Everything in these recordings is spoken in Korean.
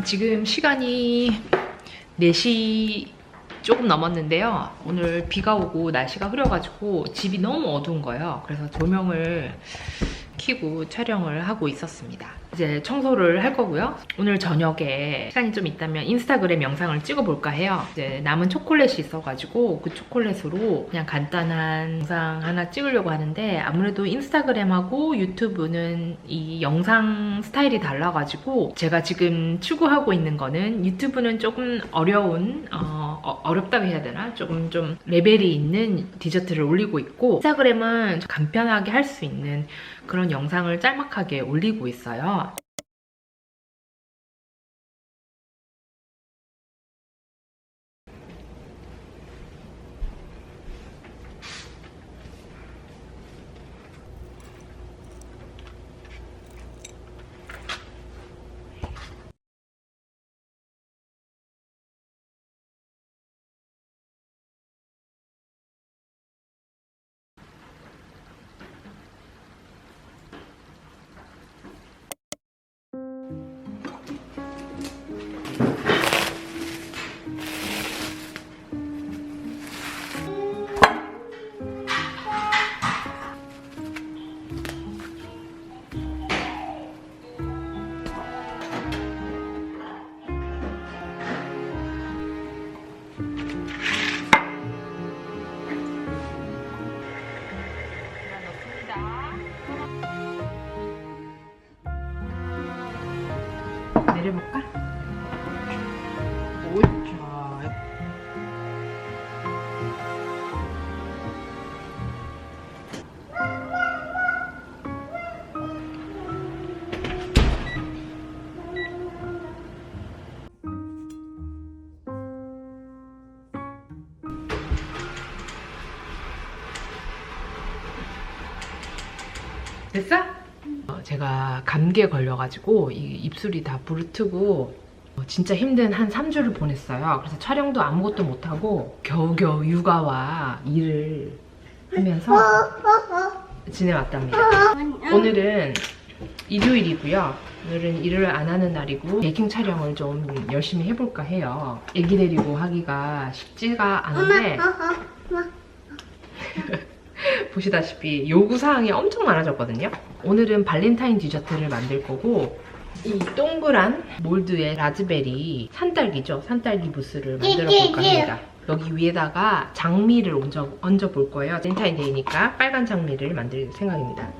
지금 시간이 4시 조금 넘었는데요. 오늘 비가 오고 날씨가 흐려가지고 집이 너무 어두운 거예요. 그래서 조명을 켜고 촬영을 하고 있었습니다. 이제 청소를 할 거고요. 오늘 저녁에 시간이 좀 있다면 인스타그램 영상을 찍어볼까 해요. 이제 남은 초콜릿이 있어가지고 그 초콜릿으로 그냥 간단한 영상 하나 찍으려고 하는데, 아무래도 인스타그램하고 유튜브는 이 영상 스타일이 달라가지고 제가 지금 추구하고 있는 거는, 유튜브는 조금 어려운 어렵다고 해야 되나? 조금 좀 레벨이 있는 디저트를 올리고 있고, 인스타그램은 간편하게 할 수 있는 그런 영상을 짤막하게 올리고 있어요. 내려볼까? 오이차. 됐어? 제가 감기에 걸려가지고 이 입술이 다 부르트고 진짜 힘든 한 3주를 보냈어요. 그래서 촬영도 아무것도 못하고 겨우겨우 육아와 일을 하면서 지내왔답니다. 오늘은 일요일이고요. 오늘은 일을 안 하는 날이고 베이킹 촬영을 좀 열심히 해볼까 해요. 애기 데리고 하기가 쉽지가 않은데 보시다시피 요구사항이 엄청 많아졌거든요. 오늘은 발렌타인 디저트를 만들 거고 이 동그란 몰드의 라즈베리 산딸기죠. 산딸기 무스를 만들어 볼까 합니다. 여기 위에다가 장미를 얹어 볼 거예요. 발렌타인데이니까 빨간 장미를 만들 생각입니다.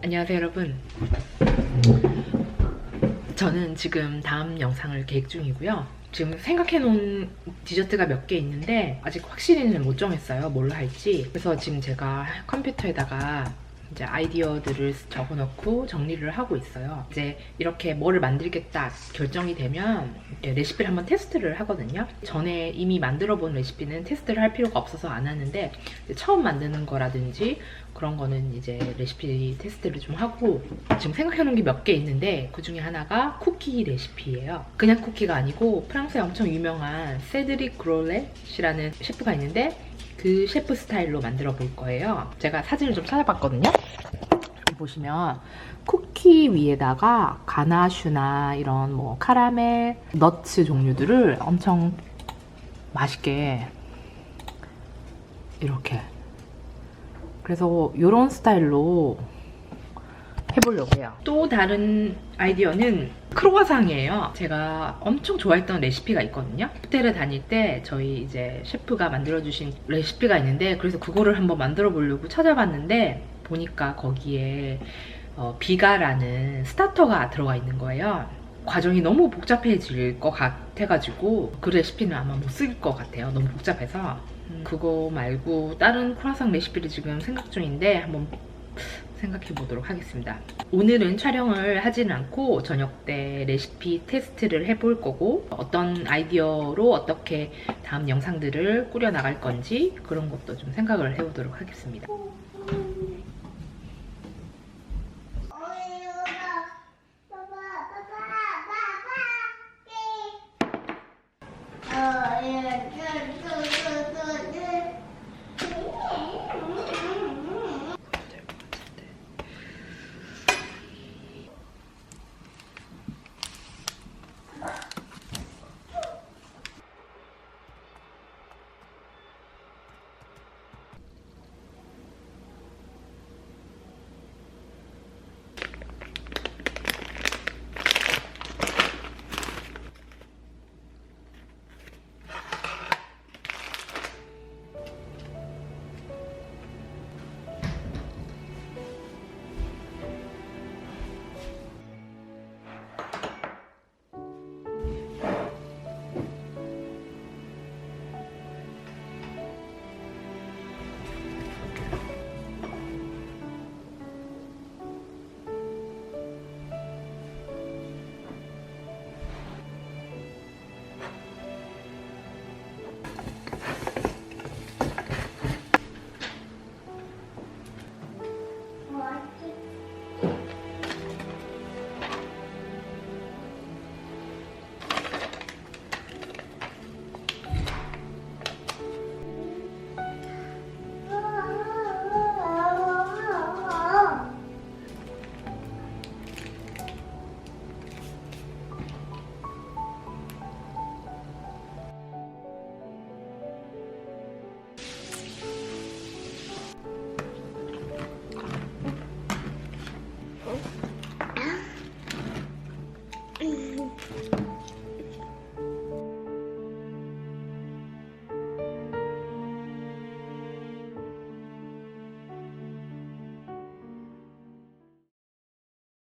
안녕하세요 여러분. 저는 지금 다음 영상을 계획 중이고요. 지금 생각해놓은 디저트가 몇 개 있는데 아직 확실히는 못 정했어요. 뭘 할지. 그래서 지금 제가 컴퓨터에다가 이제 아이디어들을 적어놓고 정리를 하고 있어요. 이제 이렇게 뭐를 만들겠다 결정이 되면 레시피를 한번 테스트를 하거든요. 전에 이미 만들어 본 레시피는 테스트를 할 필요가 없어서 안 하는데 처음 만드는 거라든지 그런 거는 이제 레시피 테스트를 좀 하고, 지금 생각해놓은 게 몇 개 있는데 그 중에 하나가 쿠키 레시피예요. 그냥 쿠키가 아니고 프랑스에 엄청 유명한 세드릭 그롤렛이라는 셰프가 있는데 그 셰프 스타일로 만들어 볼 거예요. 제가 사진을 좀 찾아봤거든요. 여기 보시면 쿠키 위에다가 가나슈나 이런 뭐 카라멜, 너츠 종류들을 엄청 맛있게 이렇게, 그래서 이런 스타일로 해보려고 해요. 또 다른 아이디어는 크로와상이에요. 제가 엄청 좋아했던 레시피가 있거든요. 호텔에 다닐 때 저희 이제 셰프가 만들어주신 레시피가 있는데, 그래서 그거를 한번 만들어 보려고 찾아봤는데 보니까 거기에 비가라는 스타터가 들어가 있는 거예요. 과정이 너무 복잡해질 것 같아가지고 그 레시피는 아마 못 쓸 것 같아요. 너무 복잡해서. 그거 말고 다른 크로와상 레시피를 지금 생각 중인데 한번 생각해 보도록 하겠습니다. 오늘은 촬영을 하지는 않고 저녁 때 레시피 테스트를 해볼 거고, 어떤 아이디어로 어떻게 다음 영상들을 꾸려 나갈 건지 그런 것도 좀 생각을 해보도록 하겠습니다.